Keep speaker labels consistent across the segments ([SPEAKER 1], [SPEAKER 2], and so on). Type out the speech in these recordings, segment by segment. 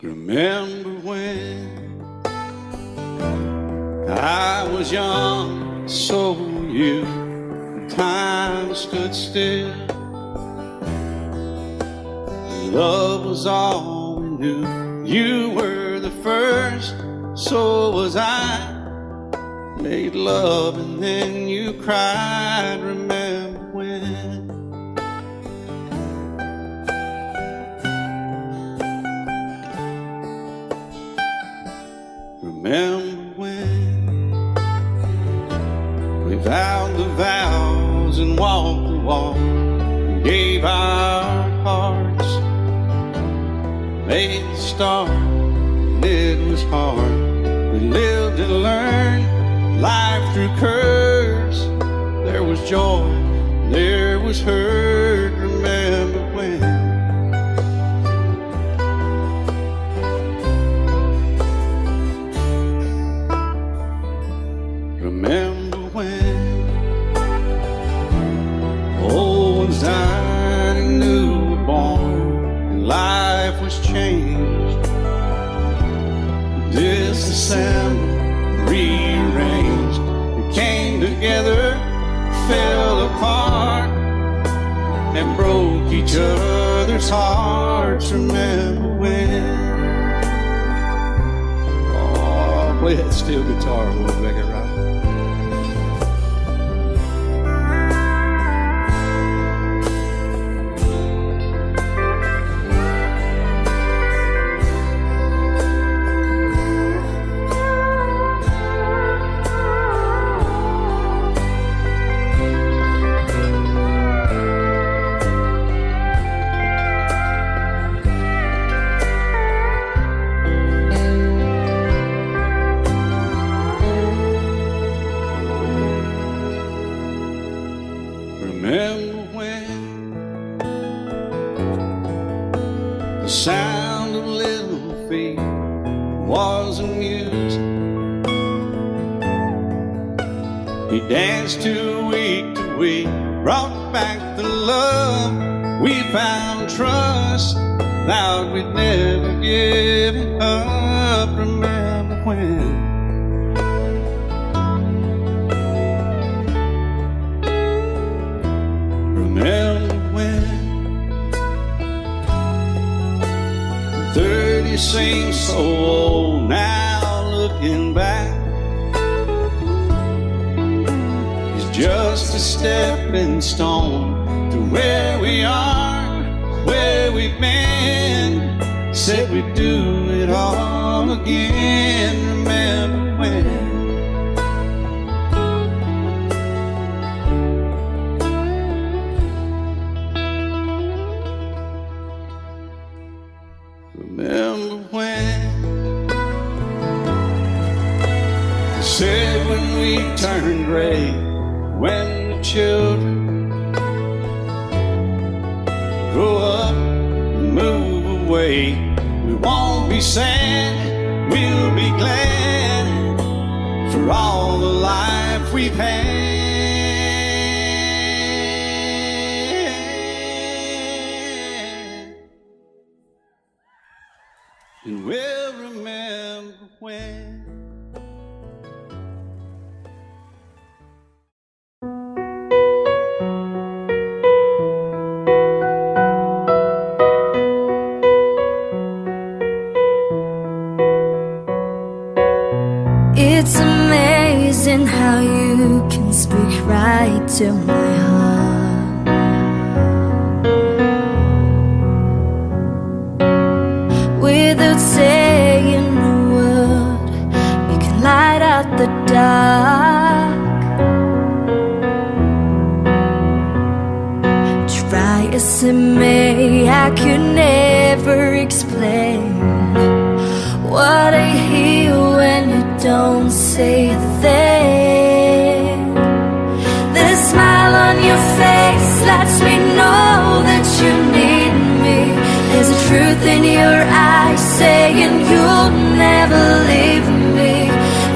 [SPEAKER 1] Remember when I was young, so were you. Time stood still. Love was all we knew. You were the first, so was I. Made love and then you cried. Remember when? Remember when we vowed the vows and walked the walk and gave our hearts, made the start, and it was hard. We lived and learned life through curves. There was joy, there was hurt. Remember when? Remember when old ones died and new were born, and life was changed, disassembled, rearranged. We came together, fell apart, and broke each other's hearts. Remember when? Oh, play that steel guitar, we'll make it right. Remember when the sound of little feet was amused? He danced to week, brought back the love. We found trust, vowed we'd never give it up. Remember when? Remember when 30 seems so old now, looking back. It's just a stepping stone to where we are, where we've been. Said we'd do it all again. Remember when? Remember when? They said when we turn gray, when the children grow up and move away, we won't be sad, we'll be glad for all the life we've had. And we'll remember when.
[SPEAKER 2] It's amazing how you can speak right to my heart. Without saying a word, you can light out the dark. Try as it may, I could never explain what I hear when you don't say a thing. The smile on your face lets me know that you need me. There's a truth in your eyes saying you'll never leave me.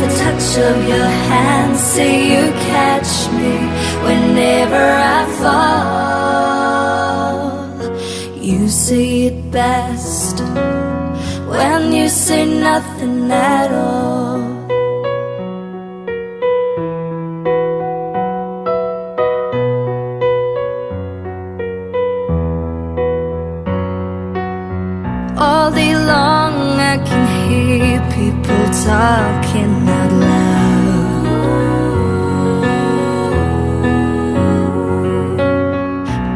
[SPEAKER 2] The touch of your hand say you catch me whenever I fall. You say it best when nothing at all. All day long I can hear people talking out loud,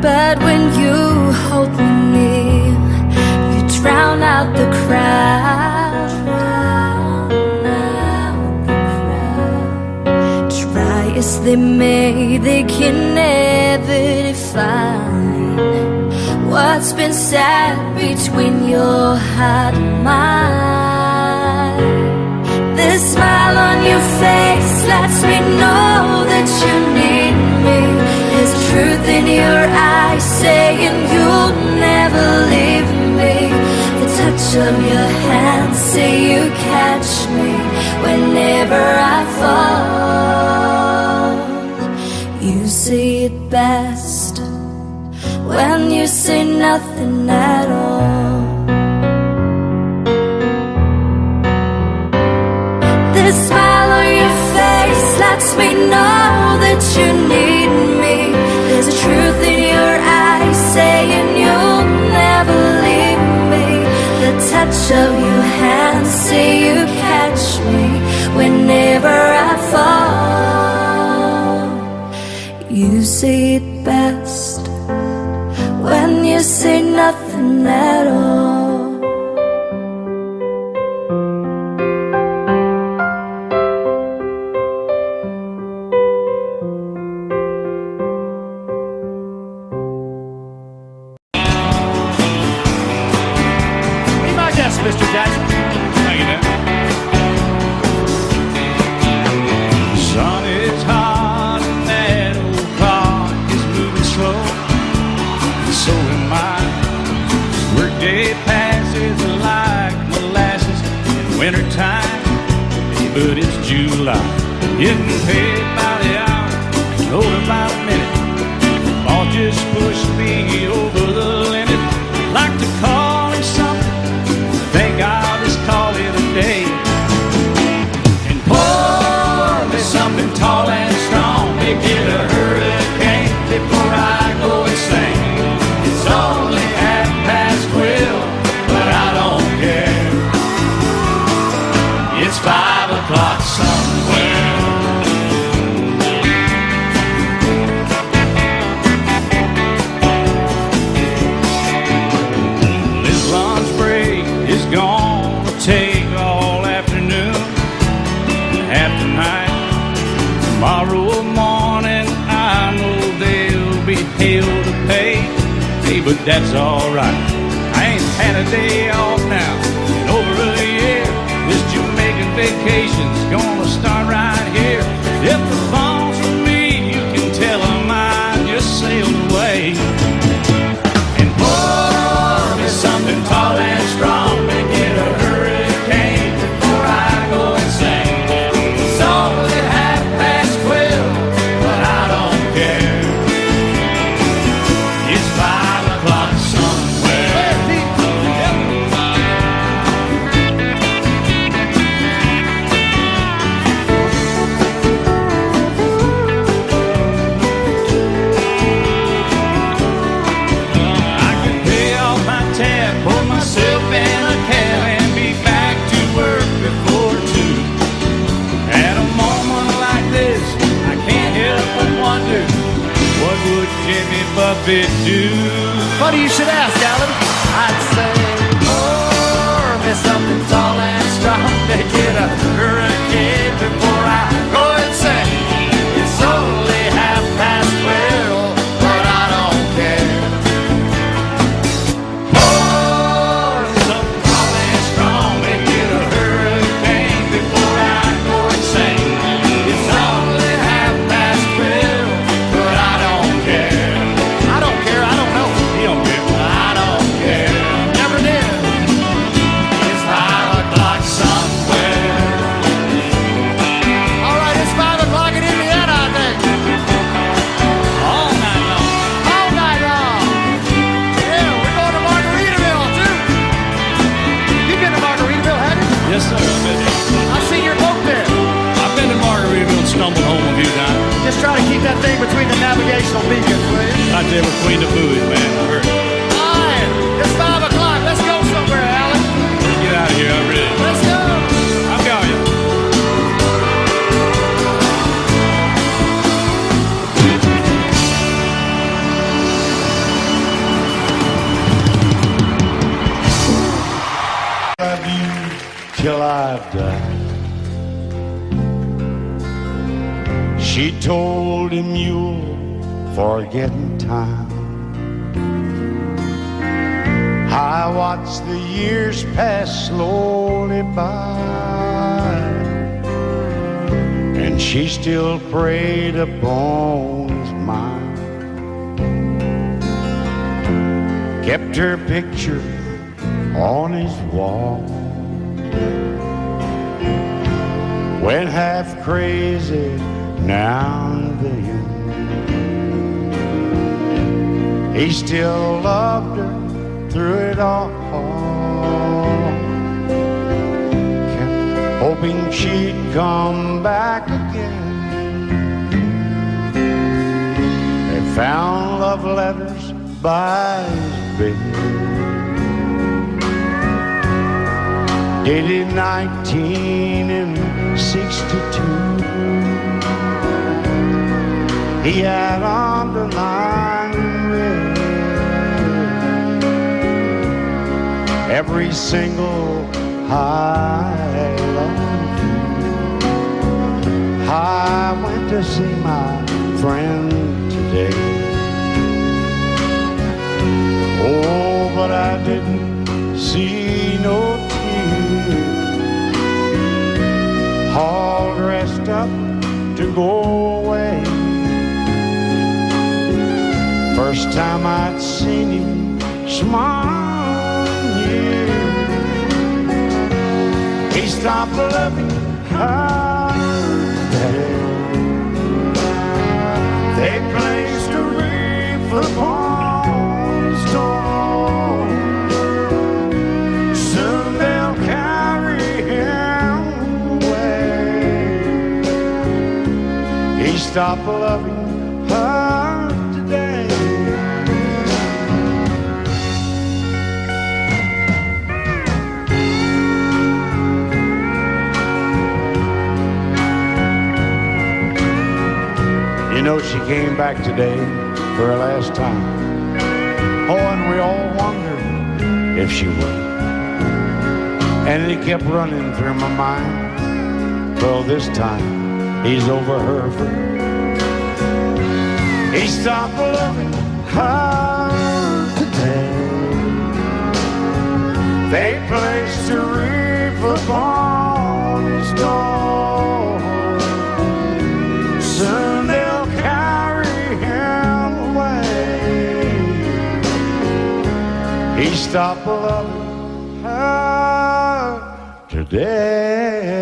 [SPEAKER 2] but when you hold me near, you drown out the crowd. Try as they may, they can never define what's been said between your heart and mine. The smile on your face lets me know that you need me. There's truth in your eyes saying you'll never leave me. The touch of your hand say you catch me whenever I fall. You say it best when you say nothing at all. The smile on your face lets me know that you need me. There's a truth in your eyes saying you'll never leave me. The touch of your hand say you catch me whenever I fall. You say it best when you say nothing at all.
[SPEAKER 3] Be my guest, Mr. Jackson.
[SPEAKER 1] Thank you, Dan. Sun is hot and that old clock is moving slow. So am I. Workday passes like molasses in wintertime. But it's July. Getting paid by the hour, over by the minute. All just pushed me over the limit. Like to call it something, I think I'll just call it a day. And pour me something tall and strong, make it a hurricane before I go insane. It's only 12:30, but I don't care. It's 5 o'clock somewhere. This lunch break is gonna take all afternoon, half the night. Tomorrow morning I know they'll be hell to pay. Hey, but that's alright. I ain't had a day off now in over a year. This Jamaican vacation's gonna start right here. If the phone's for me, you can tell them I just sailed away. And pour me something tall and strong, make it a hurricane before I go insane. It's only 12:30, but I don't care. It's 5 o'clock somewhere. I can pay off my tab, pull myself in a cab, and be back to work before 2. At a moment like this, I can't help but wonder, what would Jimmy Buffett do?
[SPEAKER 3] Funny you should ask, Alan. I'd say, pour me something tall and strong, make it a hurricane before I go insane. It's only 12:30, but I don't care. Pour me something tall and strong, make it a hurricane before I go insane. It's only 12:30, but I don't care. I don't care, I don't know.
[SPEAKER 1] He don't care.
[SPEAKER 3] I don't care. that thing between the navigational beacons, please.
[SPEAKER 1] Right there between the buoys, man. I heard it.
[SPEAKER 3] All right, it's 5 o'clock. Let's go somewhere, Alan.
[SPEAKER 1] Let's get out of here. I'm ready.
[SPEAKER 3] Let's go.
[SPEAKER 1] I'm going.
[SPEAKER 4] Love you till I die. She told him you'll forget in time. I watched the years pass slowly by, and she still preyed upon his mind. Kept her picture on his wall. Went half crazy now and then. He still loved her through it all. Kept hoping she'd come back again. They found love letters by his bed, dated 1962. He had underlined red every single I love you. I went to see my friend today. Oh, but I didn't see no tears, all dressed up to go away. First time I'd seen him smile in years. He stopped loving her. They placed a wreath upon his door. Soon they'll carry him away. He stopped loving her today. You know, she came back today for her last time. Oh, and we all wondered if she would. And it kept running through my mind. Well, this time he's over her for good. He stopped loving her today. They placed a wreath upon his door. Soon they'll carry him away. He stopped loving her today.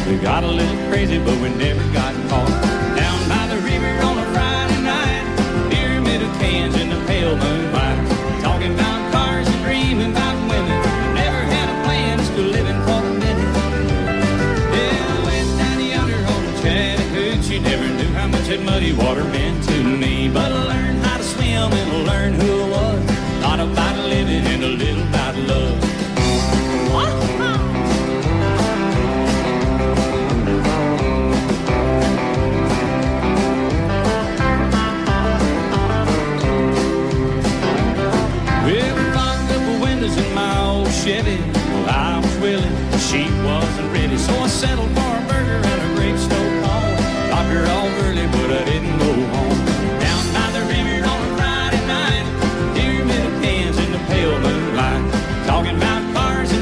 [SPEAKER 1] We got a little crazy, but we never got caught. Down by the river on a Friday night, pyramid of cans in the pale moonlight, talking about cars and dreaming about women. Never had a plan, still living for the minute. Yeah, I went down yonder on the Chattahoochee. Never knew how much that muddy water meant to me, but I learned how to swim and I learned who I was. Thought about living and a little about love. Chevy, well, I was willing, she wasn't ready, so I settled for a burger and a great stove home. Dropped her off early, but I didn't go home. Down by the river on a Friday night, pyramid of cans in the pale moonlight, talking about cars and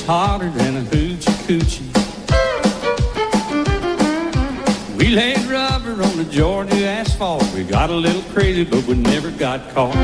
[SPEAKER 1] hotter than a hoochie coochie. We laid rubber on the Georgia asphalt. We got a little crazy, but we never got caught.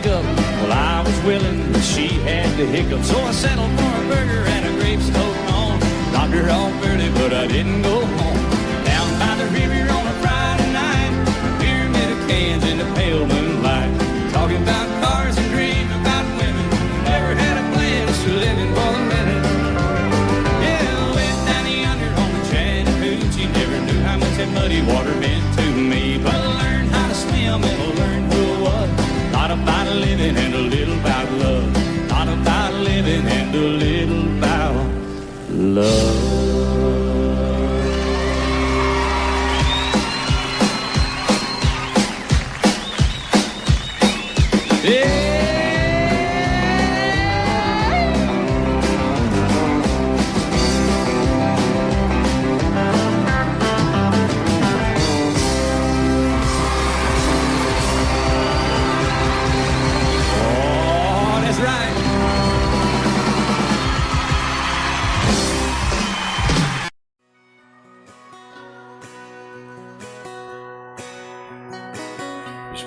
[SPEAKER 1] Well, I was willing, but she had the hiccup, so I settled for a burger and a gravestone on. Dropped her off early, but I didn't go home. Down by the river on a Friday night, pyramid of cans in the pale moonlight, talking about cars and dreaming about women. Never had a plan, just living for the minute. Yeah, I went down yonder on the Chattahoochee. Never knew how much that muddy water meant to me, but I learned how to swim and I learned who I was. Not about living and a little about love. Not about living and a little about love. Yeah.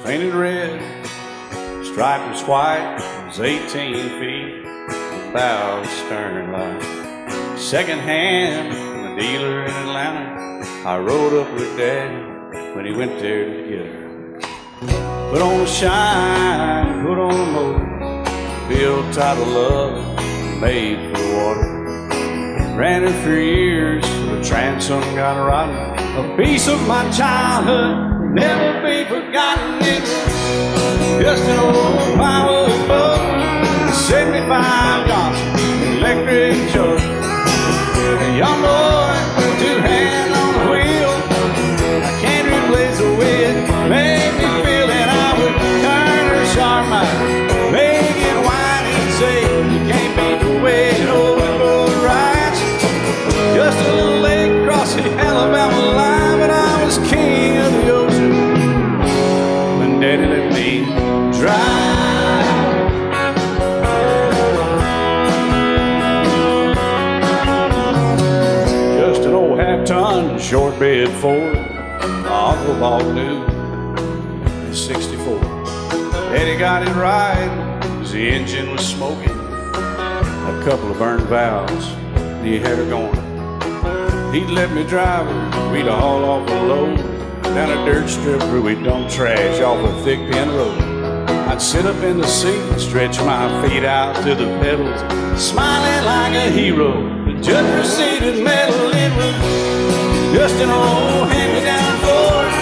[SPEAKER 1] Painted red, stripe was white, it was 18 feet, bow stern line. Second hand from a dealer in Atlanta, I rode up with Daddy when he went there to get her. Put on a shine, put on a motor, built out of love, made for the water. Ran her for years, the transom got rotten. A piece of my childhood, never be forgotten. It's just an old plywood boat, 75 Johnson electric choke. A young boy, two hands on the wheel. I can't replace the way it made me feel that I would turn her sharp mind, make it whine and say you can't beat the way it overboard rides. Just a little lake across the Alabama line, but I was king of the ocean when Daddy let me drive. Just an old half-ton short bed Ford my uncle bought new in '64. Daddy got it right cause the engine was smoking, a couple of burned valves, and he had her going. He'd let me drive her, we'd haul off a load down a dirt strip where we'd dump trash off a thick pin road. I'd sit up in the seat and stretch my feet out to the pedals, smiling like a hero. The judge proceeded metal, it was just an old hand-me-down Ford,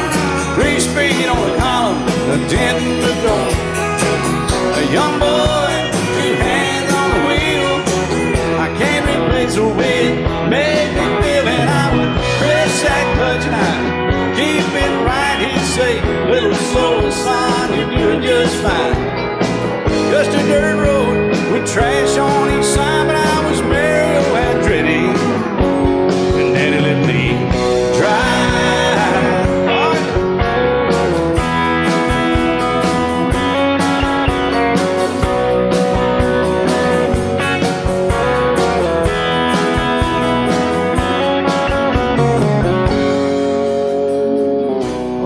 [SPEAKER 1] 3-speed on the column, a dent in the door. A young boy, two hands on the wheel, I can't replace the way it made me feel. And I would press that clutch and I'd keep it right. He'd say, little slow, son, you're doing just fine. Just a dirt road with trash on each side, but I was Mario Andretti, and Daddy let me drive.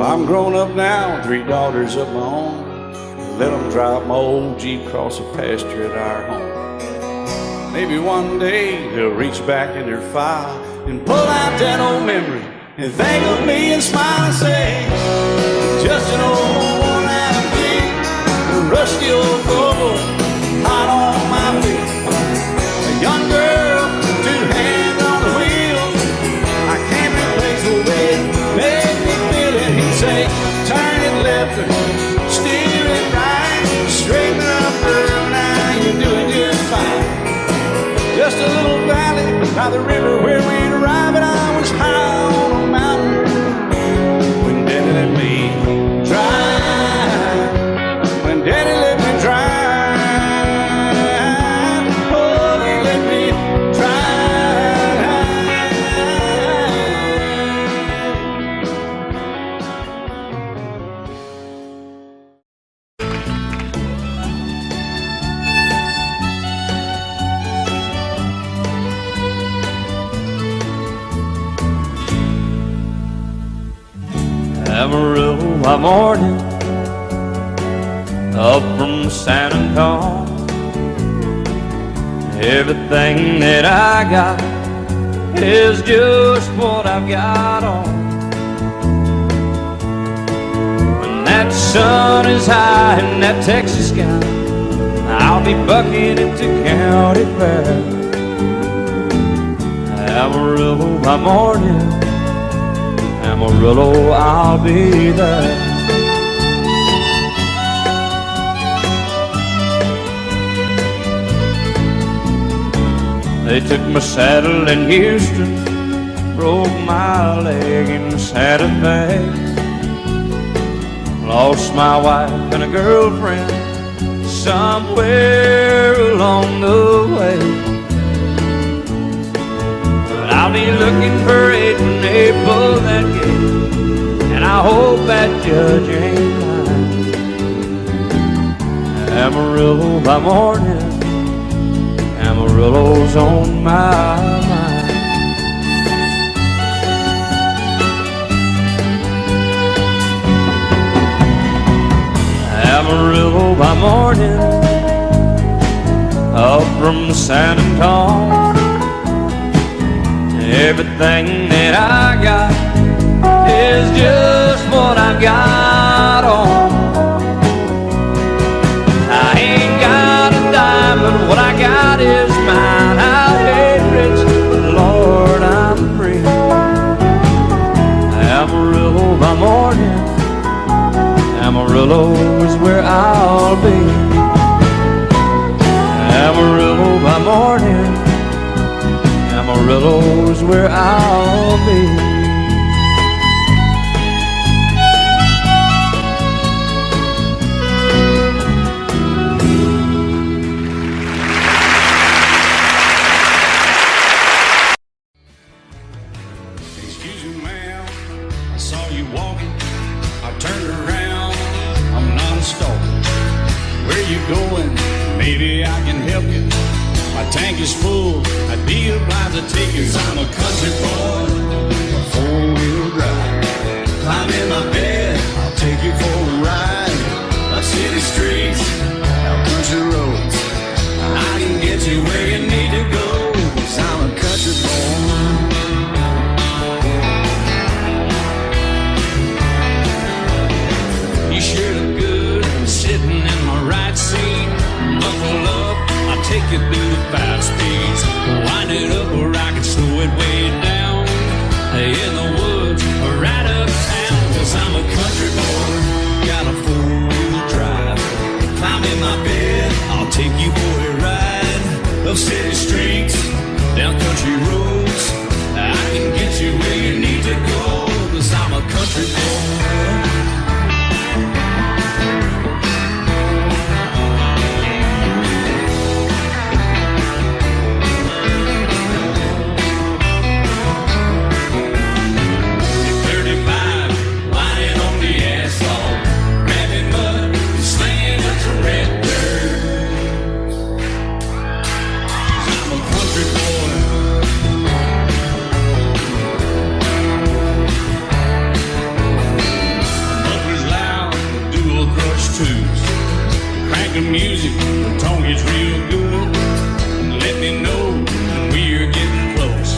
[SPEAKER 1] I'm grown up now, 3 daughters of my own. Let them drive my old Jeep across the pasture at our home. Maybe one day they'll reach back in their file and pull out that old memory and think of me and smile and say, just an old worn-out Jeep, a rusty old Ford, hot on my feet. A young girl, 2 hands on the wheel, I can't replace the way it made me feel it. He'd say, turn it left or steer it right, straighten up girl, now you're doing just fine. Just a little valley by the river where we'd arrive, and I
[SPEAKER 3] Amarillo by morning, up from San Antonio. Everything that I got is just what I've got on. When that sun is high in that Texas sky, I'll be bucking into county fair. Amarillo by morning, Amarillo, I'll be there. They took my saddle in Houston, broke my leg in Santa Fe. Lost my wife and a girlfriend somewhere along the way. But I'll be looking for it when they pull that gate, and I hope that judge ain't lying. Amarillo by morning, Amarillo's on my mind. Amarillo by morning, up from San Antonio. Everything that I got is just what I've got on. I ain't got a dime, but what I got is mine. I ain't rich, but Lord, I'm free. Amarillo by morning, Amarillo is where I'll be. Amarillo by morning, Amarillo is where I'll be.
[SPEAKER 1] Excuse me, ma'am, I saw you walking. I turned around, I'm not a stalker. Where you going? Maybe I can help you. My tank is full, I'd be obliged to take you. 'Cause I'm a country boy, a four-wheel drive. Climb in my bed, I'll take you for a ride. Up city streets, out country roads. I can get you where you need to go. 'Cause I'm a country boy. You sure look good sitting in my right seat. Buckle up, I'll take you through the 5 speeds. Wind it up where I can slow it way down. In the woods or right uptown. 'Cause I'm a country boy, got a 4-wheel drive. Climb in my bed, I'll take you for a ride. Up city streets, down country roads. I can get you where you need to go. 'Cause I'm a country boy. Music, the tone gets real good. Let me know when we're getting close.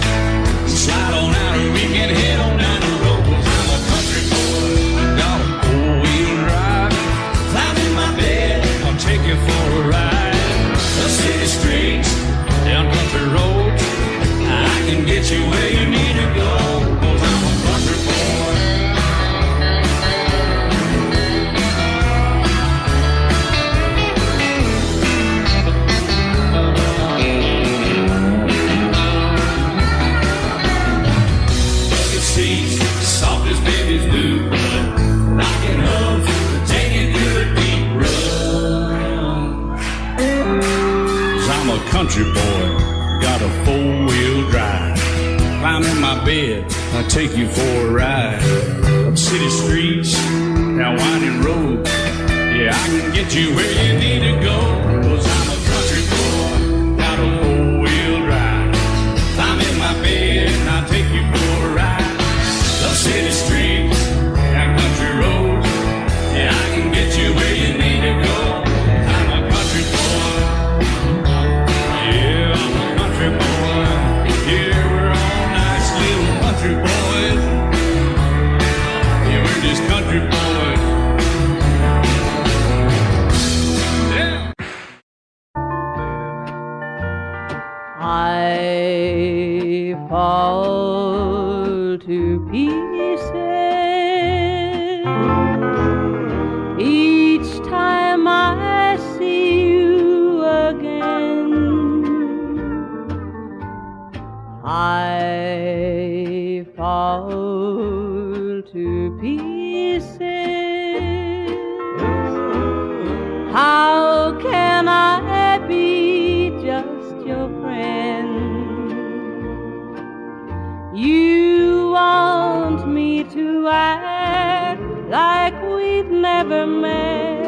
[SPEAKER 1] Slide on out and we can head on down the road. 'Cause I'm a country boy, got a 4-wheel drive. Climb in my bed, I'll take you for a ride. The city streets, down country roads. I can get you where you need to go. 'Cause I'm a country boy. Soft as baby's blue blood, rocking up, taking good deep run. 'Cause I'm a country boy, got a 4-wheel drive. Climb in my bed, I'll take you for a ride. Up city streets, down winding road. Yeah, I can get you where you need to go. 'Cause I'm a country boy, got a 4-wheel drive. Climb in my bed, and I'll take you for a ride. Up city streets, down country
[SPEAKER 5] to pieces each time I see you again. I fall to pieces. How can I be just your friend? You want me to act like we've never met.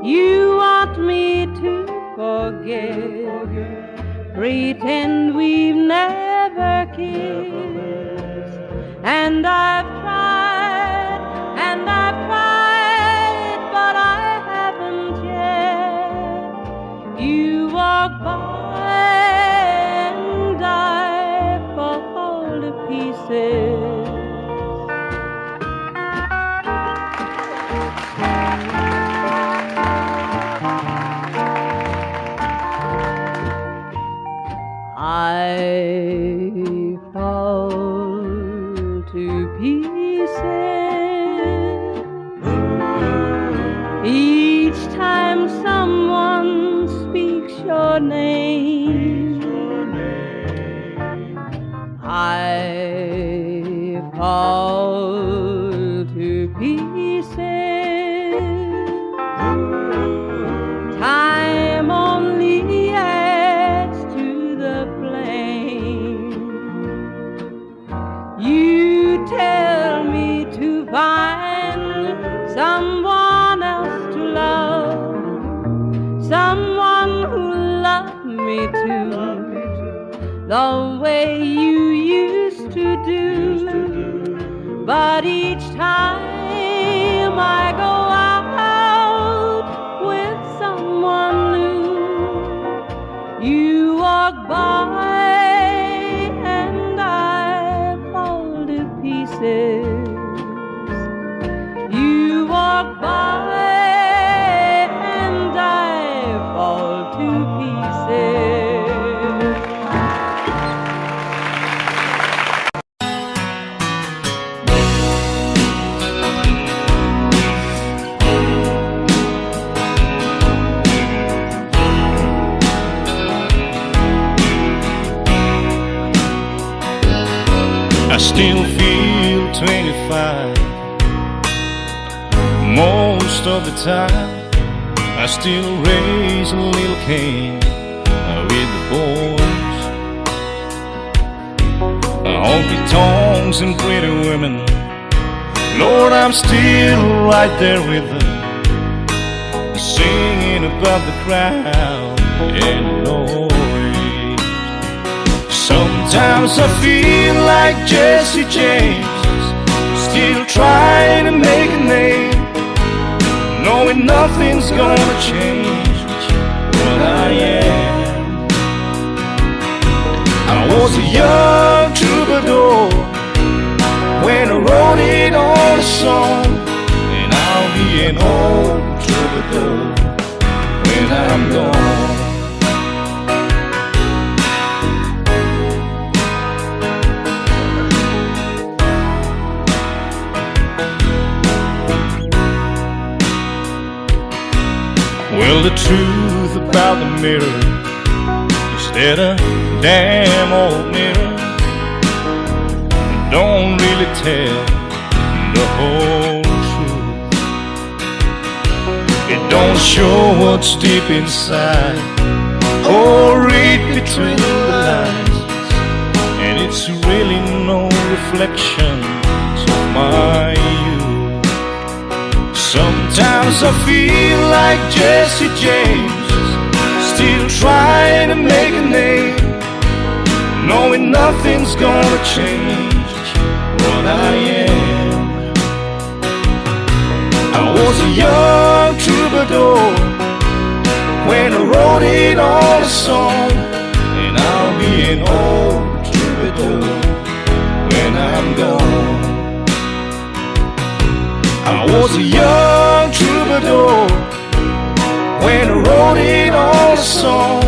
[SPEAKER 5] You want me to forget, pretend we've never kissed. And I've tried, but I haven't yet. You walk by and I fall to pieces. I fall to pieces each time someone speaks your name. I fall to pieces. Time only adds to the flame. You tell me to find someone else to love, someone who loved me too, the way you used to do. But each time I go out with someone new, you walk by and I fall to pieces. You walk by and I fall to pieces.
[SPEAKER 1] I still feel 25 most of the time. I still raise a little cane with the boys. Honky tonks and pretty women, Lord, I'm still right there with them, singing above the crowd and noise. Sometimes I feel like Jesse James, still trying to make a name, knowing nothing's gonna change what I am. I was a young troubadour when I wrote it on a song, and I'll be an old troubadour when I'm gone. Well, the truth about the mirror is that a damn old mirror don't really tell the whole truth. It don't show what's deep inside or read between the lines, and it's really no reflection of my youth. Sometimes I feel like Jesse James, still trying to make a name, knowing nothing's gonna change what I am. I was a young troubadour when I wrote it on a song, and I'll be an old troubadour when I'm gone. I was a young troubadour when I wrote it on a song,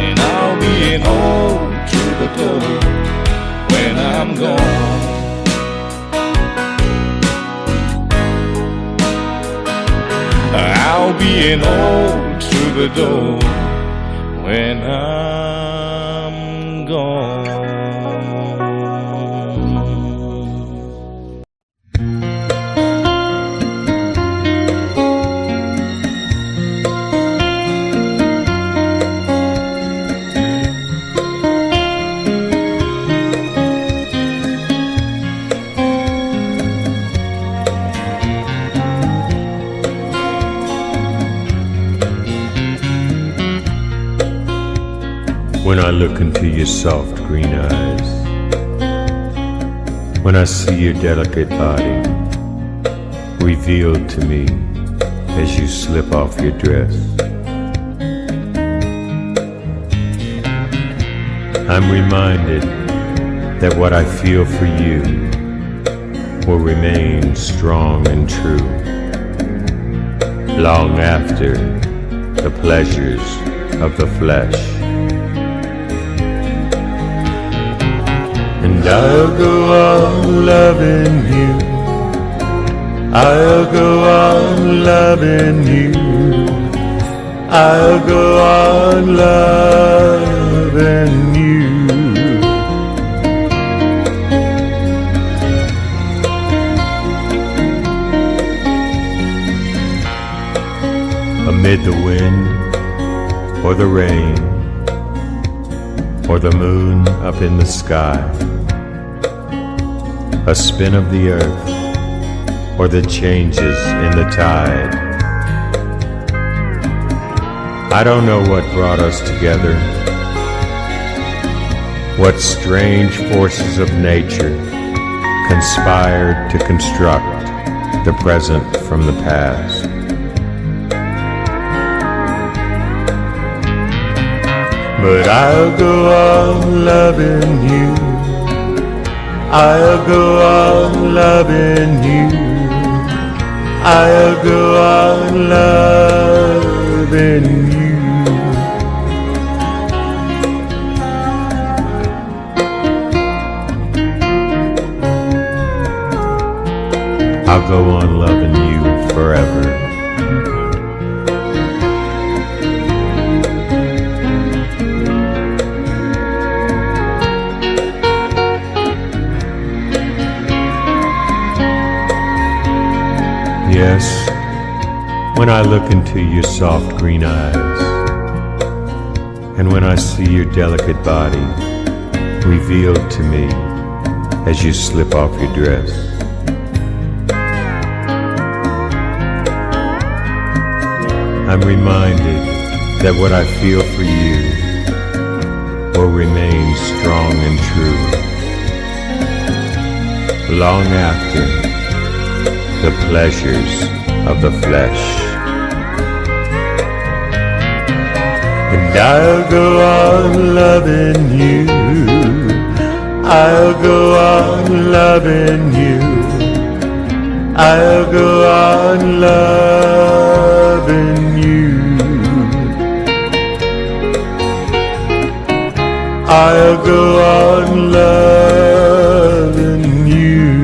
[SPEAKER 1] and I'll be an old troubadour when I'm gone.
[SPEAKER 6] singing old Troubadour when I'm gone.
[SPEAKER 7] When I look into your soft green eyes, when I see your delicate body revealed to me as you slip off your dress, I'm reminded that what I feel for you will remain strong and true long after the pleasures of the flesh. And I'll go on loving you, I'll go on loving you, I'll go on loving you. Amid the wind, or the rain, or the moon up in the sky, a spin of the earth, or the changes in the tide. I don't know what brought us together, what strange forces of nature conspired to construct the present from the past. But I'll go on loving you, I'll go on loving you, I'll go on loving you. I'll go on loving you forever. Yes, when I look into your soft green eyes, and when I see your delicate body revealed to me as you slip off your dress, I'm reminded that what I feel for you will remain strong and true long after the pleasures of the flesh. And I'll go on loving you, I'll go on loving you, I'll go on loving you, I'll go on loving you.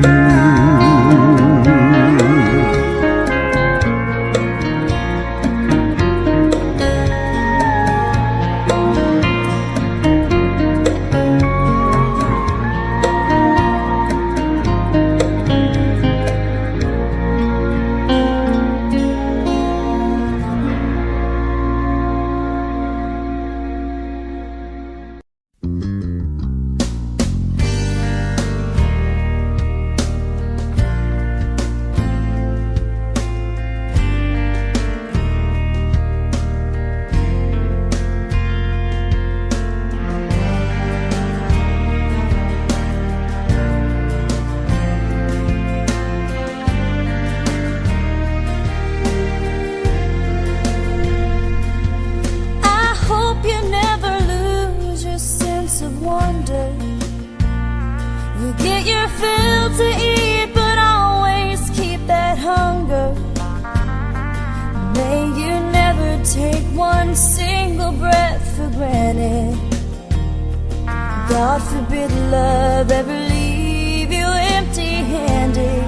[SPEAKER 2] God forbid love ever leave you empty-handed.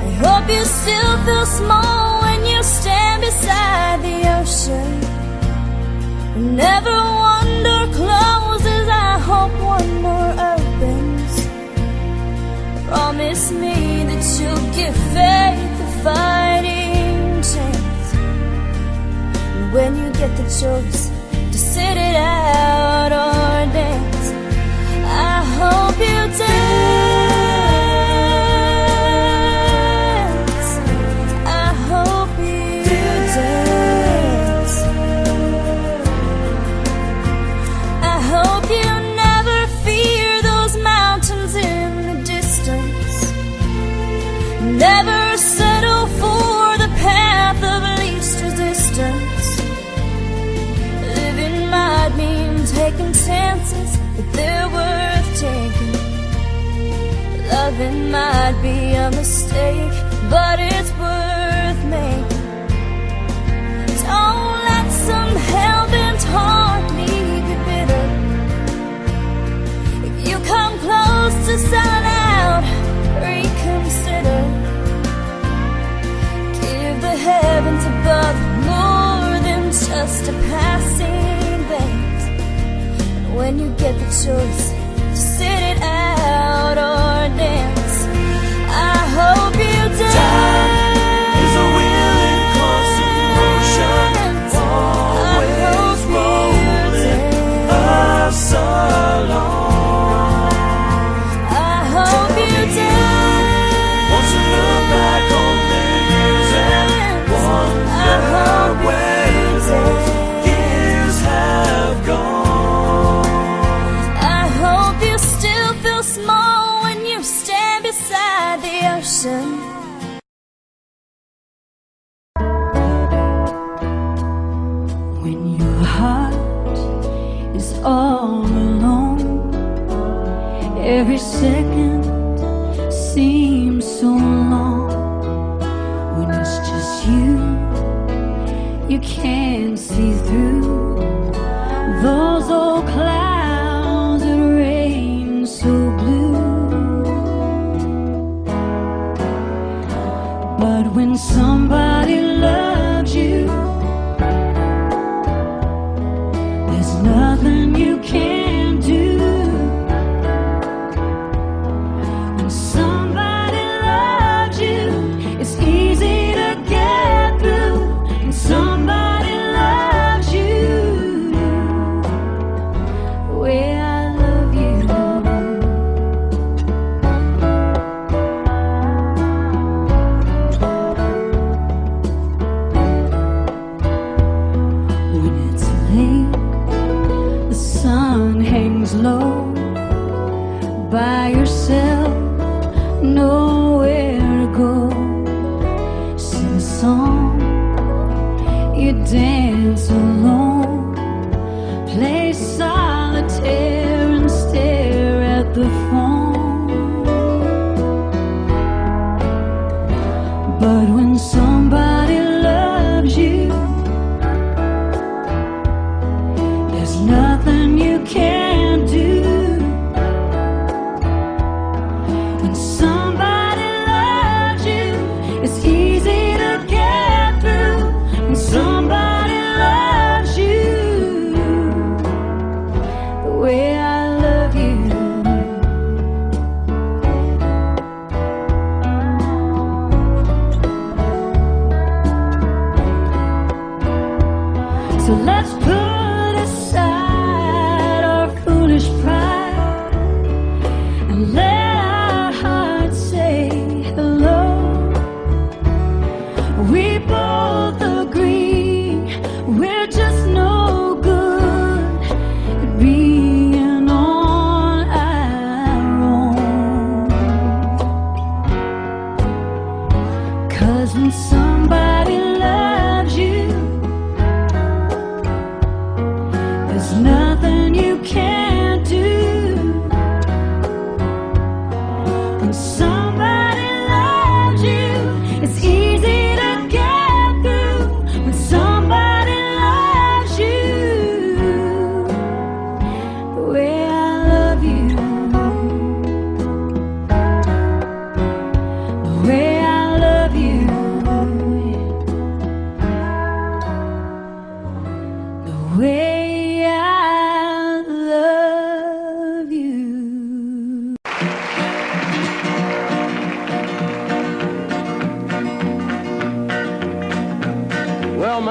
[SPEAKER 2] I hope you still feel small when you stand beside Never one door closes, I hope one more opens. Promise me that you'll give faith a fighting chance. And when you get the choice to sit it out or dance, I hope you dance. I hope you dance. I hope you never fear those mountains in the distance. Never settle for the path of least resistance. Living might mean taking chances, but they're worth taking. Loving might be a mistake, but it's worth making. Don't let some hell-bent heart leave you bitter. If you come close to selling out, reconsider. Give the heavens above more than just a passing glance. And when you get the choice to sit it out or dance, I hope you dance.
[SPEAKER 3] Time is a wheel in constant motion, always rolling us along.
[SPEAKER 2] I hope you dance.
[SPEAKER 3] Once you look back on the years and wonder where those years have gone.
[SPEAKER 2] I hope you still feel small when you stand beside the ocean.
[SPEAKER 5] When your heart is all alone, every second seems so long. When it's just you, you can't see through those old clouds that rain so blue. But when somebody loves you, there's nothing you can do. When somebody loves you, it's easy to get through. When somebody loves you the way I love you. When it's late, the sun hangs low, by yourself, nowhere to go. Sing a song, you dance alone, play solitaire and stare at the phone. But when somebody loves you, there's nothing you can't do. When somebody loves you, it's easy to get through. When somebody loves you the way I love you. So let's put aside our foolish pride and let our hearts say hello. We both agree we're just no good at being on our own. 'Cause when somebody loves you, there's nothing you can't do.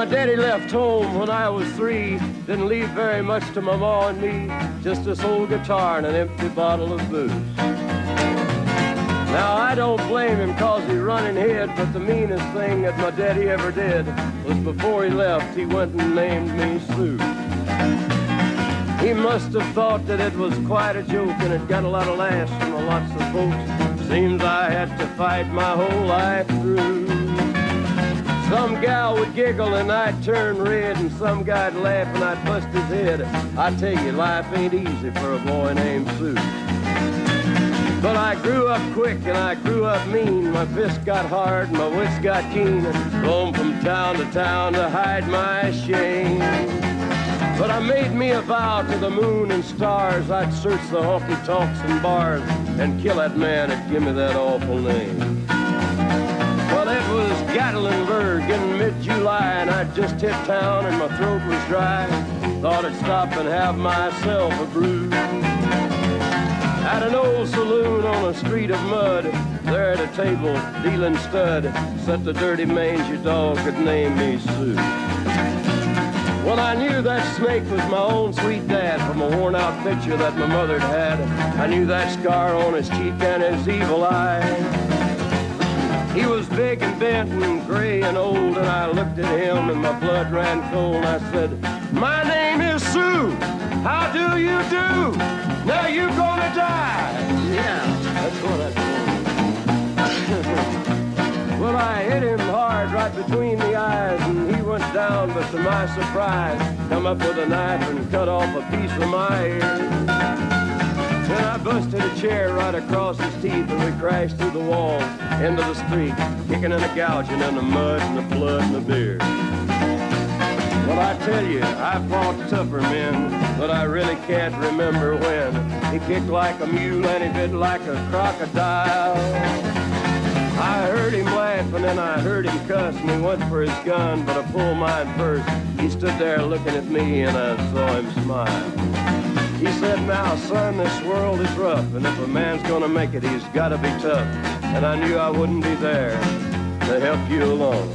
[SPEAKER 8] daddy left home when I was 3. Didn't leave very much to my ma and me, just this old guitar and an empty bottle of booze. Now I don't blame him 'cause he run and hid, but the meanest thing that my daddy ever did was before he left, he went and named me Sue. He must have thought that it was quite a joke, and it got a lot of laughs from lots of folks. Seems I had to fight my whole life through. Some gal would giggle and I'd turn red, and some guy'd laugh and I'd bust his head. I tell you, life ain't easy for a boy named Sue. But I grew up quick and I grew up mean. My fists got hard and my wits got keen. Roamed from town to hide my shame. But I made me a vow to the moon and stars, I'd search the honky-tonks and bars and kill that man that give me that awful name. Well, it was Gatlinburg in mid-July, and I'd just hit town and my throat was dry. Thought I'd stop and have myself a brew. At an old saloon on a street of mud, there at a table, dealing stud, sat the dirty mangy dog that named me Sue. Well, I knew that snake was my own sweet dad from a worn-out picture that my mother'd had. I knew that scar on his cheek and his evil eye. He was big and bent and gray and old, and I looked at him and my blood ran cold. And I said, "My name is Sue. How do you do? Now you gonna die." Yeah, that's what I told. Well, I hit him hard right between the eyes, and he went down, but to my surprise, come up with a knife and cut off a piece of my ear. Then I busted a chair right across his teeth, and we crashed through the walls into the street, kicking and a gouging in the mud and the blood and the beer. Well, I tell you, I fought tougher men, but I really can't remember when. He kicked like a mule and he bit like a crocodile. I heard him laugh and then I heard him cuss, and he went for his gun, but I pulled mine first. He stood there looking at me and I saw him smile. He said, "Now, son, this world is rough, and if a man's gonna make it, he's gotta be tough." And I knew I wouldn't be there to help you along.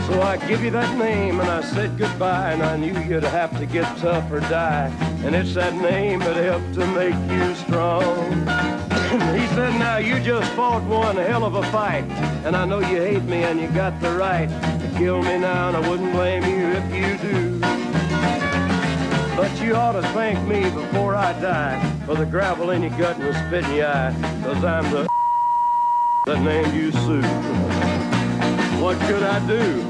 [SPEAKER 8] So I give you that name and I said goodbye, and I knew you'd have to get tough or die. And it's that name that helped to make you strong. He said, "Now you just fought one hell of a fight, and I know you hate me and you got the right to kill me now, and I wouldn't blame you if you do. But you ought to thank me before I die for the gravel in your gut and the spit in your eye, 'cause I'm the that named you Sue." What could I do?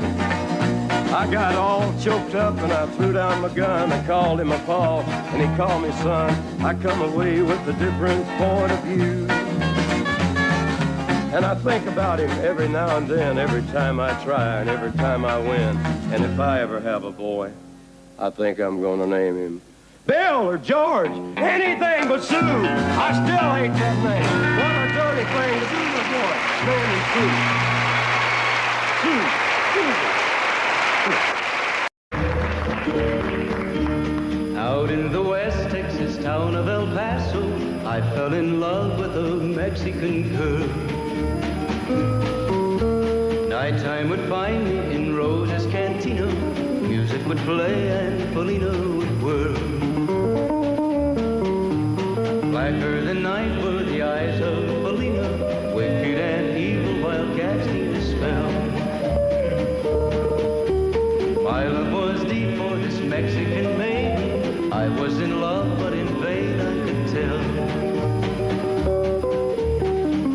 [SPEAKER 8] I got all choked up and I threw down my gun. I called him my pa and he called me son. I come away with a different point of view. And I think about him every now and then, every time I try and every time I win. And if I ever have a boy, I think I'm gonna name him Bill or George, anything but Sue. I still hate that name. What a dirty thing to do to a boy. Name him Sue. Sue.
[SPEAKER 9] Out in the West Texas town of El Paso, I fell in love with a Mexican girl. Nighttime would find me in Rosa's cantina. Music would play and Felina would whirl. Blacker than night were the eyes of Felina, wicked and evil while casting a spell. My love was deep for this Mexican maiden. I was in love, but in vain I could tell.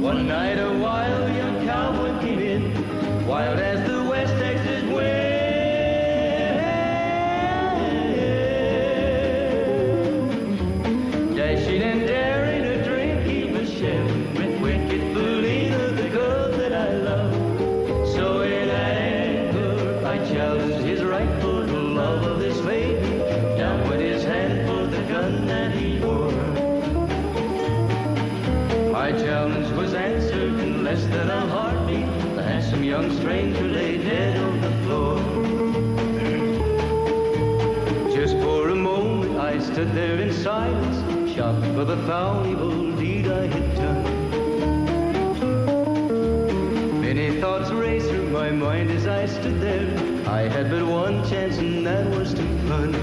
[SPEAKER 9] One night a wild young cowboy came in, wild as the West Texas wind. Dashing and daring to drink, he was sharing with wicked Felina, the girl that I love. So in anger I challenged his right for the love of this maiden. Down went his hand for the gun that he wore. My challenge was answered in less than a heartbeat. The handsome young stranger lay dead on the floor. Just for a moment I stood there in silence, shocked for the foul evil deed I had done. Many thoughts raced through my mind as I stood there, had but one chance and that was to run.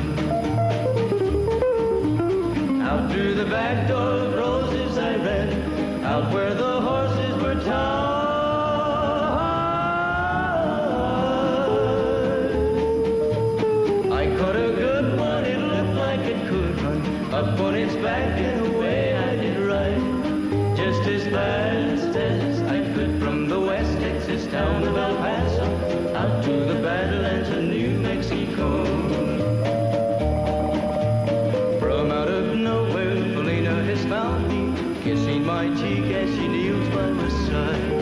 [SPEAKER 9] Out through the back door of roses I ran, out where the horses were tied. I caught a good one, it looked like it could run up on its back and away I did ride. Just as fast as I could from the West Texas town of El Paso out to the Badlands of New Mexico. From out of nowhere, Felina has found me, kissing my cheek as she kneels by my side.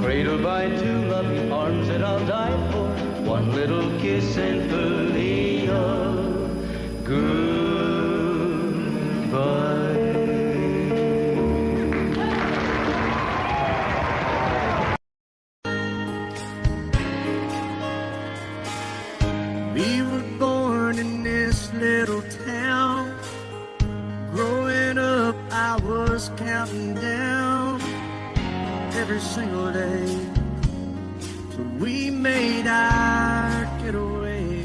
[SPEAKER 9] Cradled by two loving arms that I'll die for, one little kiss and Felina, goodbye.
[SPEAKER 10] We were born in this little town. Growing up, I was counting down every single day till we made our getaway.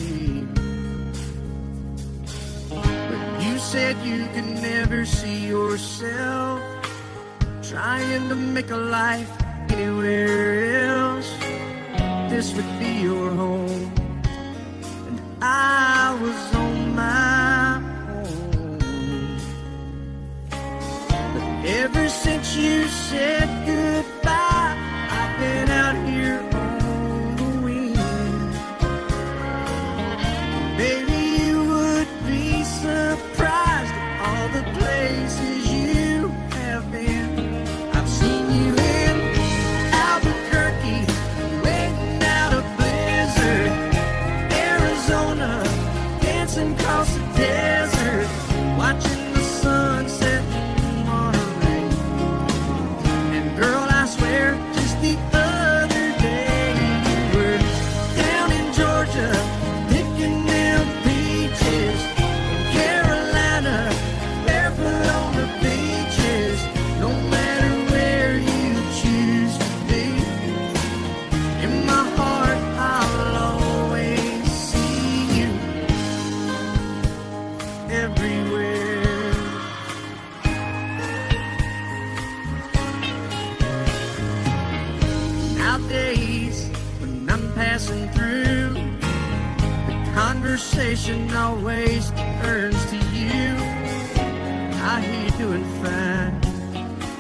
[SPEAKER 10] But you said you could never see yourself trying to make a life anywhere else. This would be your home. I was on my own. But ever since you said goodbye, I've been out here on the wing. Baby, you would be surprised at all the places you have been. I've seen you in Albuquerque, waiting out a blizzard, dancing across the desert, watching the sunset in Monterey. And girl, I swear, just the other day you were down in Georgia, picking them peaches. In Carolina, barefoot on the beaches. No matter where you choose to be, in my heart I'll always see you everywhere. Nowadays, when I'm passing through, the conversation always turns to you. I hear you doing fine,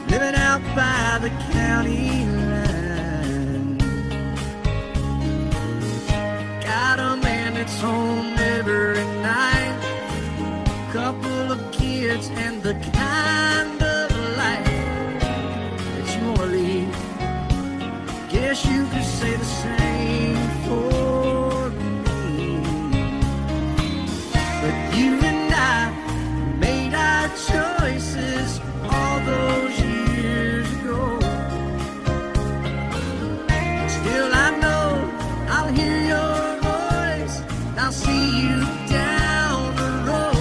[SPEAKER 10] living out by the county line. Got a man that's home every night, couple of kids and the kind of life that you want to lead. Guess you could say the same for me. But you and I made our choices all those years ago. Still I know I'll hear your voice, I'll see you down the road.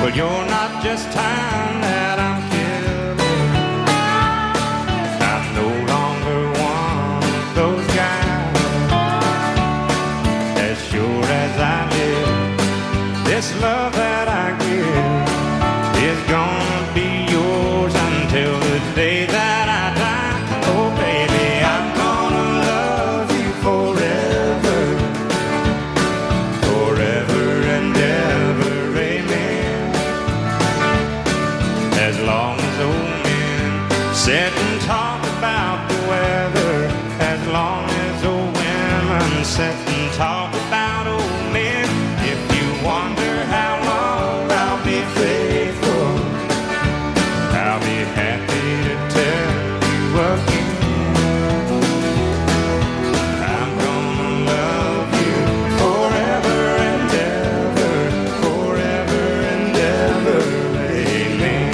[SPEAKER 4] Well, you're not just time that I'm killing. I'm no longer one of those guys. As sure as I live, this love that I give is gonna be yours until the day that I die. Oh baby, I'm gonna love you forever, forever and ever, amen. As long as old men sit and talk about the weather, as long as old women sit and talk about old men. If you wonder how long I'll be faithful, I'll be happy to tell you again. I'm gonna love you forever and ever, forever and ever, amen.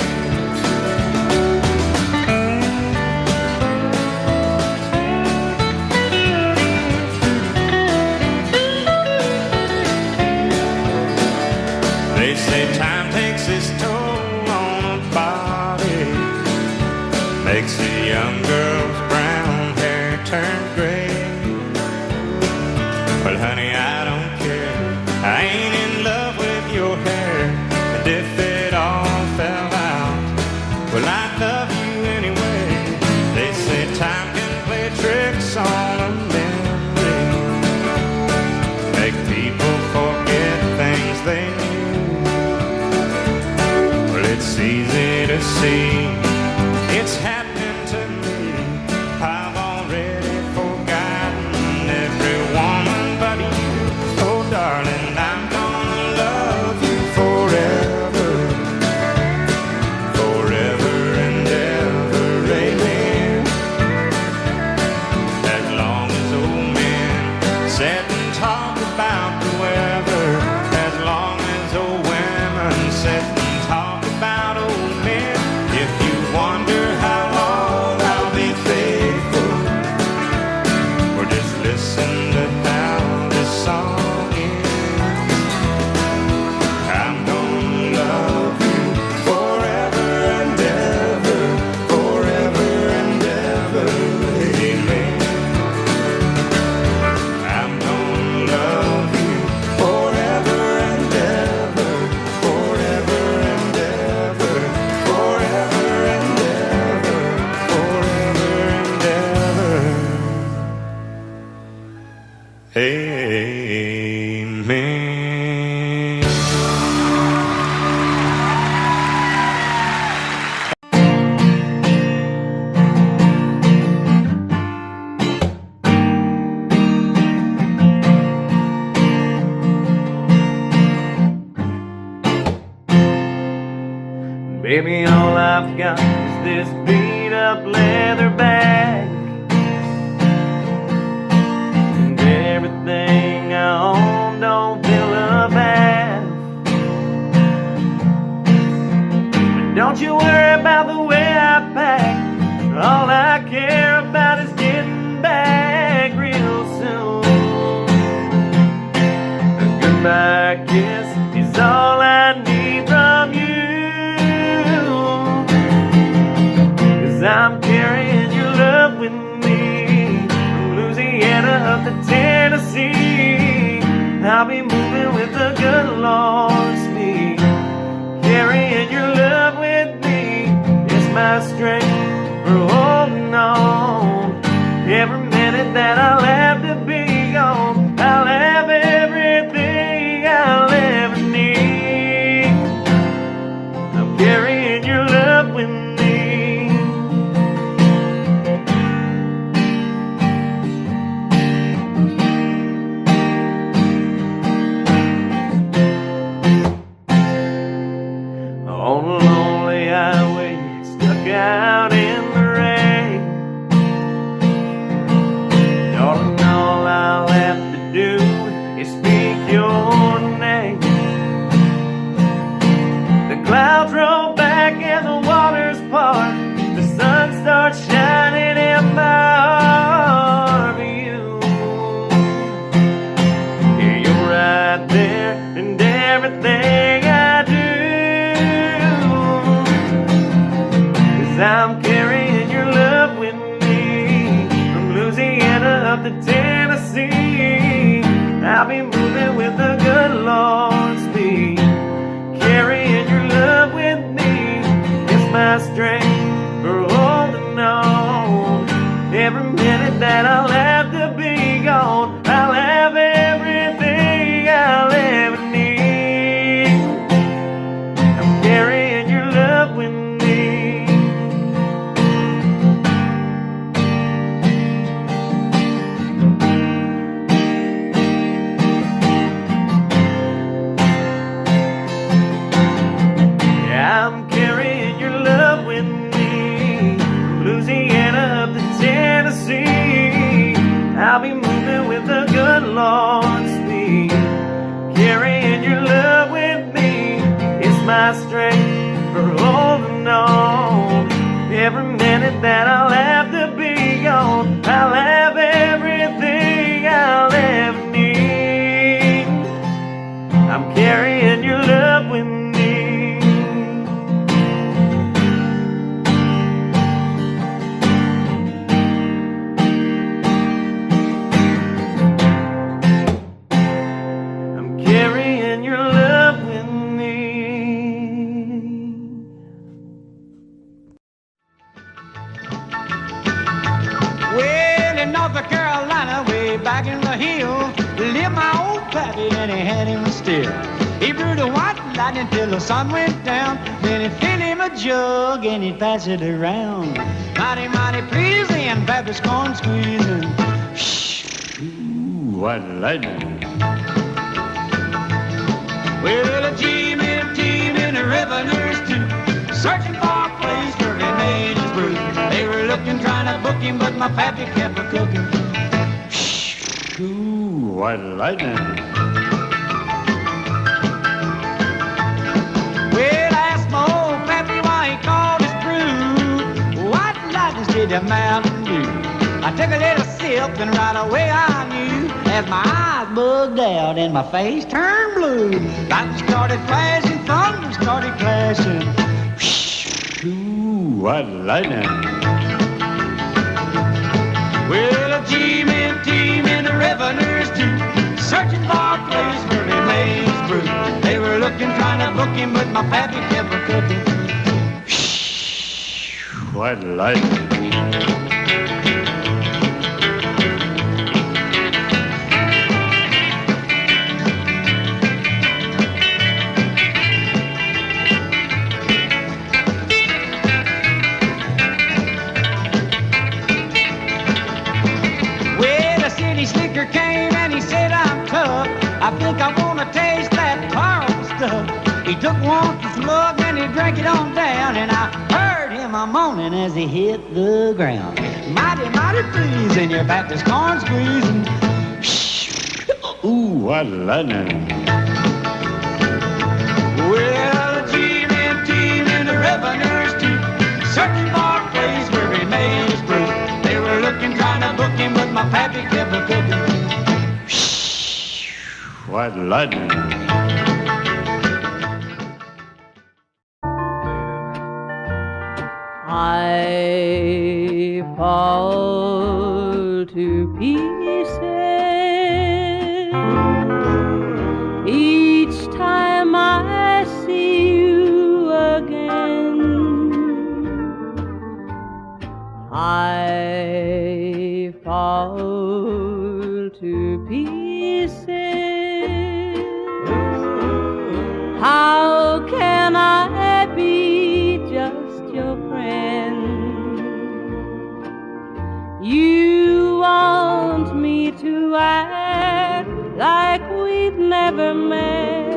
[SPEAKER 4] They say time takes its toll on a body, makes a young girl's brown hair turn gray. Well, honey, I don't care. I ain't in love with your hair. And if it all fell out, well, I love you anyway. They say time can play tricks on a memory, make people forget things they knew. Well, it's easy to see it's happened to me. I've already forgotten every woman but you. Oh, darling, I'm gonna love you forever, forever and ever, amen. As long as old men sit and talk about the weather, as long as old women sit and talk about old men. If you wonder how long I'll be faithful, or just listen to how this song ends. I'm gonna love you forever and ever, forever and ever, amen. I'm gonna love you forever and ever, forever and ever, forever and ever, forever and ever, amen.
[SPEAKER 9] Baby, all I've got is this beat up leather bag, and everything I own don't fill a bath. But don't you worry about the way I pack. All I care about is getting back real soon. A goodbye kiss is all I need from you. I'm carrying your love with me from Louisiana up to Tennessee. I'll be moving with the good Lord's speed. Carrying your love with me is my strength for holding on. Every minute that I'll have to be gone, I'll have everything I'll ever need. I'm carrying your love with me.
[SPEAKER 11] my strength for holding on. Every minute that I'll have to be gone, I'll have everything I'll ever need. I'm carrying your love with me. I'm carrying your love with me.
[SPEAKER 10] Well, in North Carolina, way back in the hills, lived my old pappy and he had him still. He brewed a white lightning till the sun went down. Then he'd fill him a jug and he'd pass it around. Mighty, mighty pleasing, Baptist corn squeezing. Ooh, white lightning. Well, a team in the revenues too, searching for a place where he made his brew. They were looking, trying to book him, but my pappy kept a cooking. Ooh, white lightning. Well, I asked my old pappy why he called his brew white lightning did the Mountain Dew. I took a little sip and right away I knew, as my eyes bugged out and my face turned blue. Lightning started flashing, thunder started clashing. Ooh, white lightning. Well, a team in the revenues too, searching for a place where he made his brew. They were looking, trying to book him, but my pappy kept a cooking. White lightning. Slicker came and he said, I'm tough. I think I want to taste that powerful stuff. He took one slug and he drank it on down, and I heard him a moaning as he hit the ground. Mighty, mighty pleasing, your Baptist corn squeezing. Ooh, what lightning. Well, a team in the revenues too, searching for a place where he made his brew. They were looking, trying to book him, but my pappy kept a cooking. White lightning.
[SPEAKER 5] I fall to pieces each time I see you again. I fall to pieces. How can I be just your friend? You want me to act like we've never met.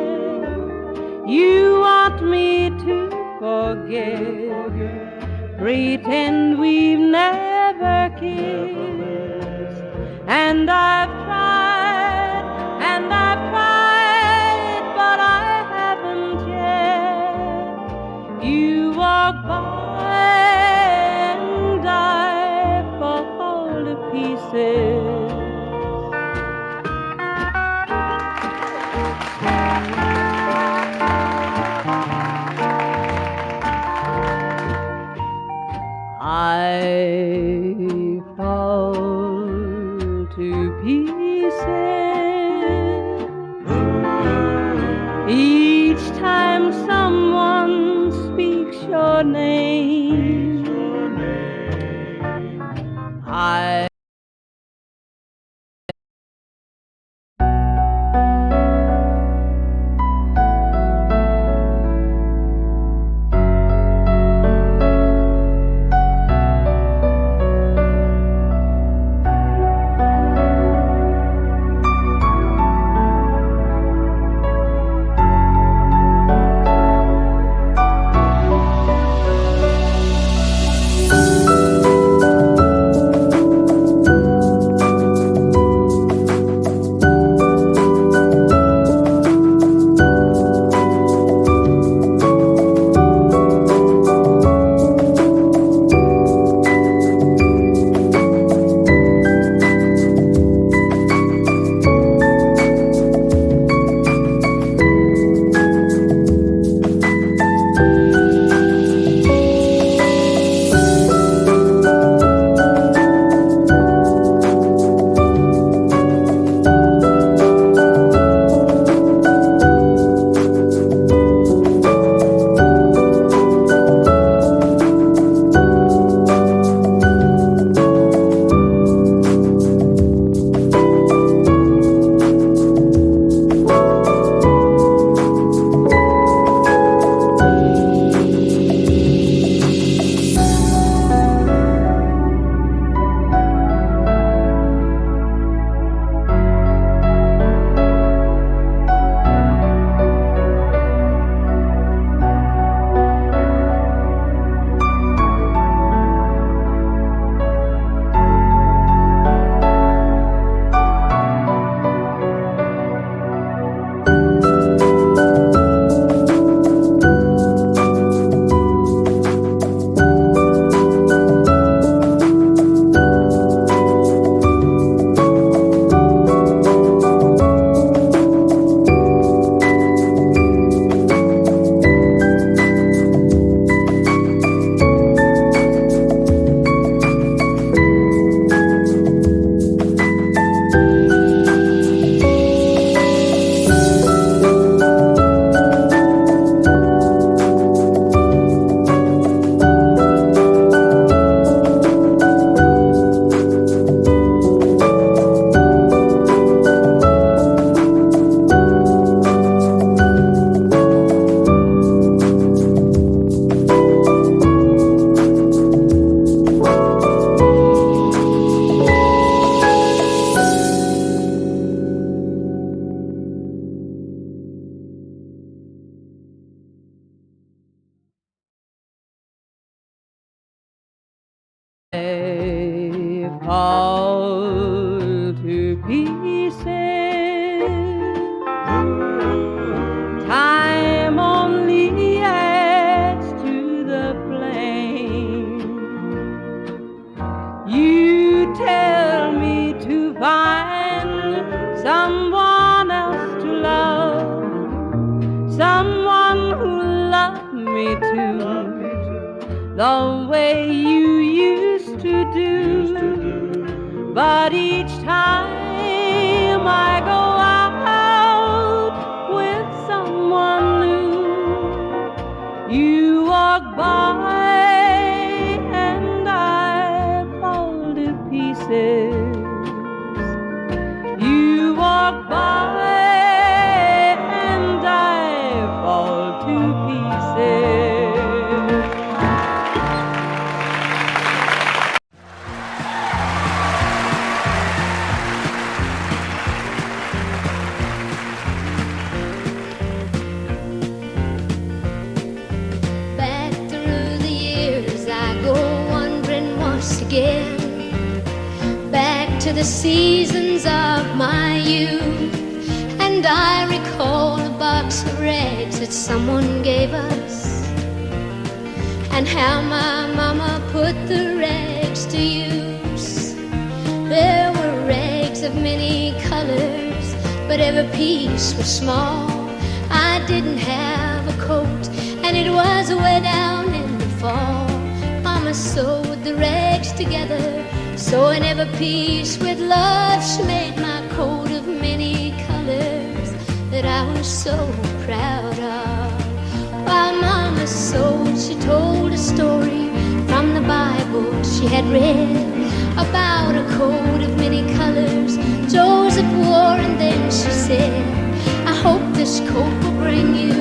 [SPEAKER 5] You want me to forget, pretend we've never kissed. And I've tried, but I haven't yet. You walk by and I fall to pieces. I fall to pieces each time someone speaks your name. I fall to pieces. Time only adds to the flame. You tell me to find someone else to love, someone who loved me too, the way you used to do. But each time I go out with someone new, you walk by and I fall to pieces. You walk by and I fall to pieces.
[SPEAKER 2] Back through the years I go wandering once again, back to the seasons of my youth, and I recall a box of rags that someone gave us, and how my mama put the rags to use. There were rags of many colors, but every piece was small. I didn't have a coat, and it was way down in the fall. Mama sewed the rags together, sewing every piece with love. She made my coat of many colors that I was so proud of. While Mama sewed, she told a story from the Bible she had read about a coat of many colors Joseph wore, and then she said, I hope this coat will bring you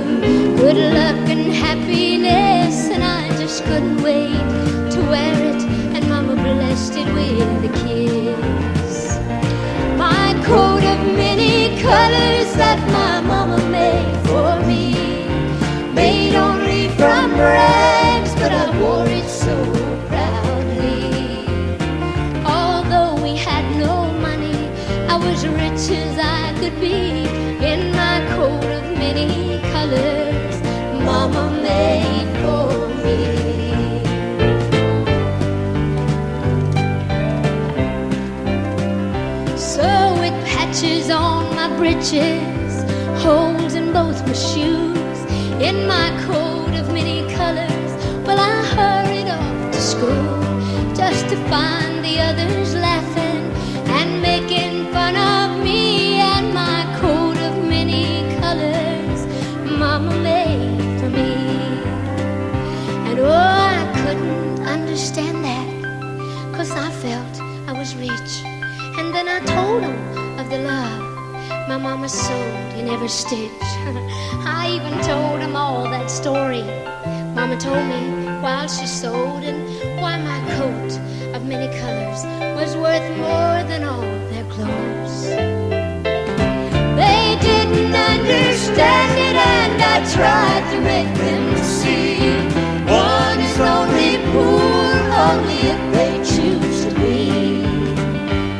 [SPEAKER 2] good luck and happiness. And I just couldn't wait to wear it, and Mama blessed it with a kiss. My coat of many colors that my mama made for me, made only from rags, but I wore it so proudly. Although we had no money, I was rich as I could be in my coat of many colors Mama made for me. So with patches on my breeches, holes in both my shoes, in my coat of many colors, well, I hurried off to school just to find the others laughing and making fun of me and my coat of many colors Mama made for me. And oh, I couldn't understand that, 'cause I felt I was rich. And then I told them of the love my mama sewed in every stitch. I even told them all that story Mama told me while she sewed, and why my coat of many colors was worth more than all their clothes. They didn't understand it, and I tried to make them see one is only poor only if they choose to be.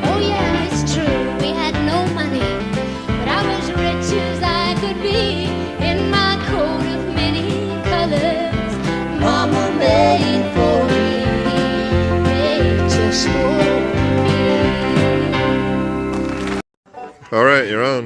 [SPEAKER 2] Oh yeah, it's true, we had no money, but I was rich as I could be in my coat of many colors Mama made for me, made just for me.
[SPEAKER 12] All right, you're on.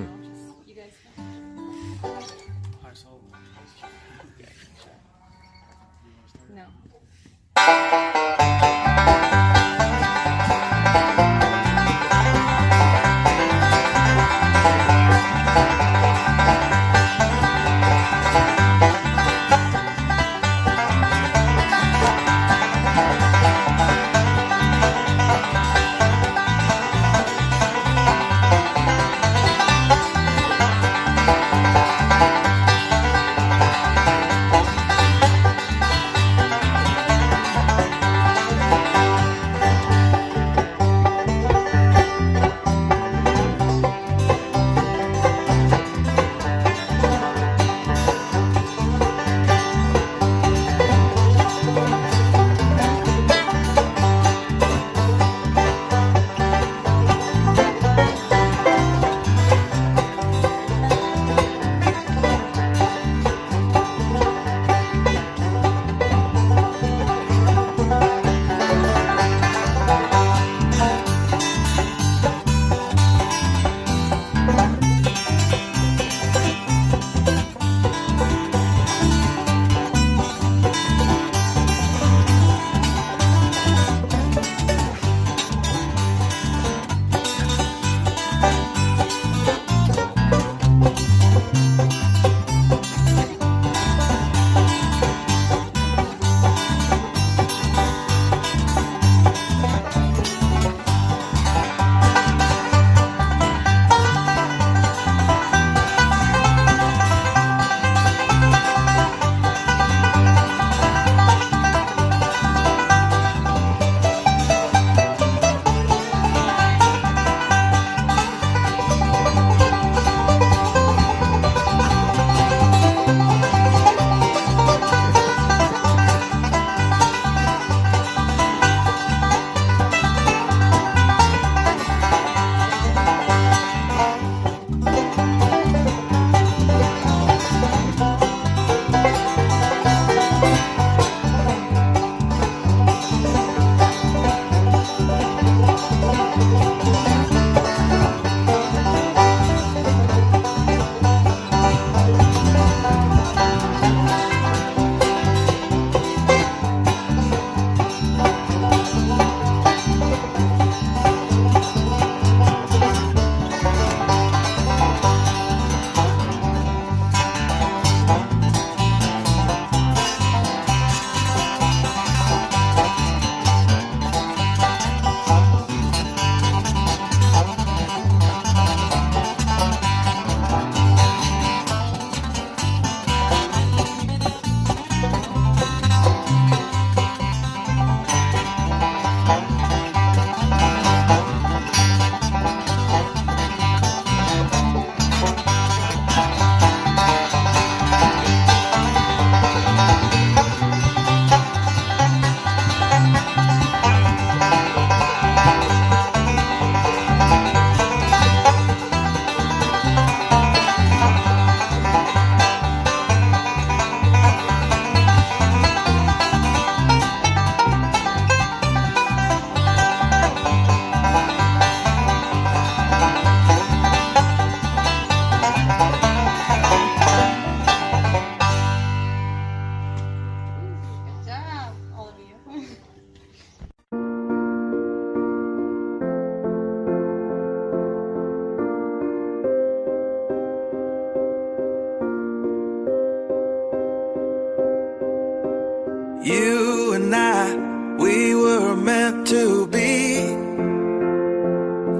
[SPEAKER 10] You and I, we were meant to be.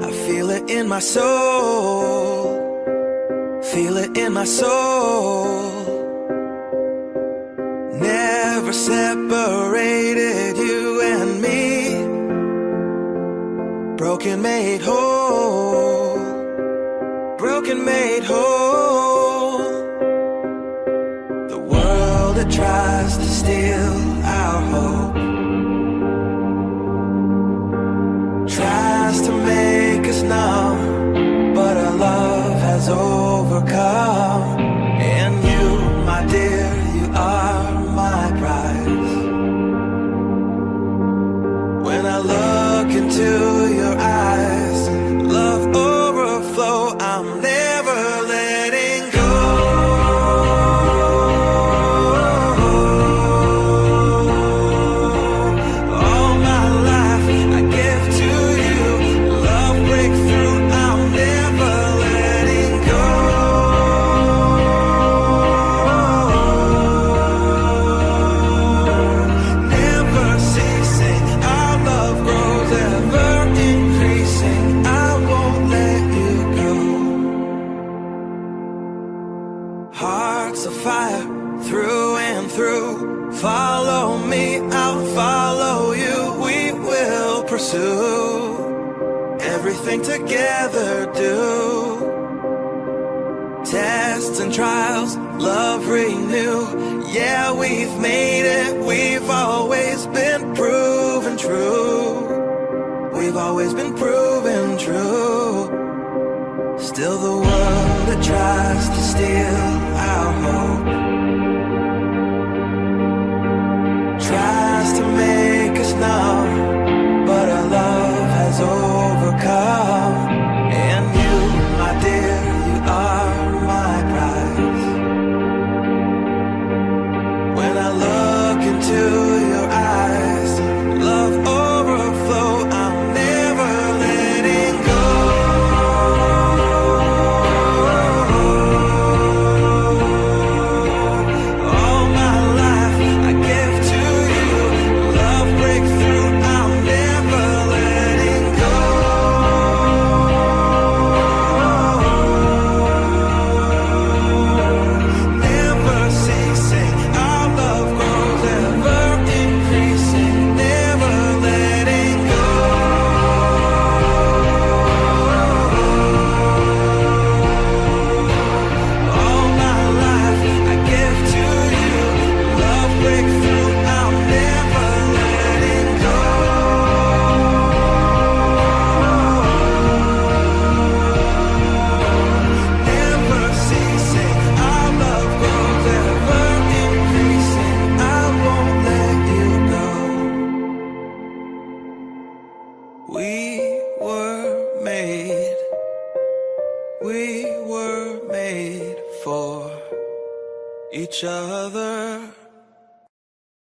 [SPEAKER 10] I feel it in my soul. Feel it in my soul. Never separated, you and me. Broken made whole. Broken made whole. The world that tries to steal our hope tries to make us numb, but our love has overcome. And you, my dear, you are my prize. When I look into your eyes, love overflow, I'm never letting go. All my life I give to you, love breakthrough, I'm never letting go. Never ceasing, our love grows ever increasing, I won't let you go. Hearts of fire through and through. Follow me, I'll follow you. We will pursue everything together, do. Tests and trials, love renew. Yeah, we've made it, we've always been proven true. We've always been proven true. Still the world that tries to steal our hope tries to make us numb, but our love has overcome. And you, my dear, you are my prize. When I look into your eyes, love overflow, I'm never letting go. All my life I give to you, love breakthrough, I'm never letting go. Never ceasing, our love grows ever increasing, never letting go. All my life I give to you, love breakthrough, I'm never letting go. Never ceasing, our love grows ever increasing, I won't let you go. We were made for each other.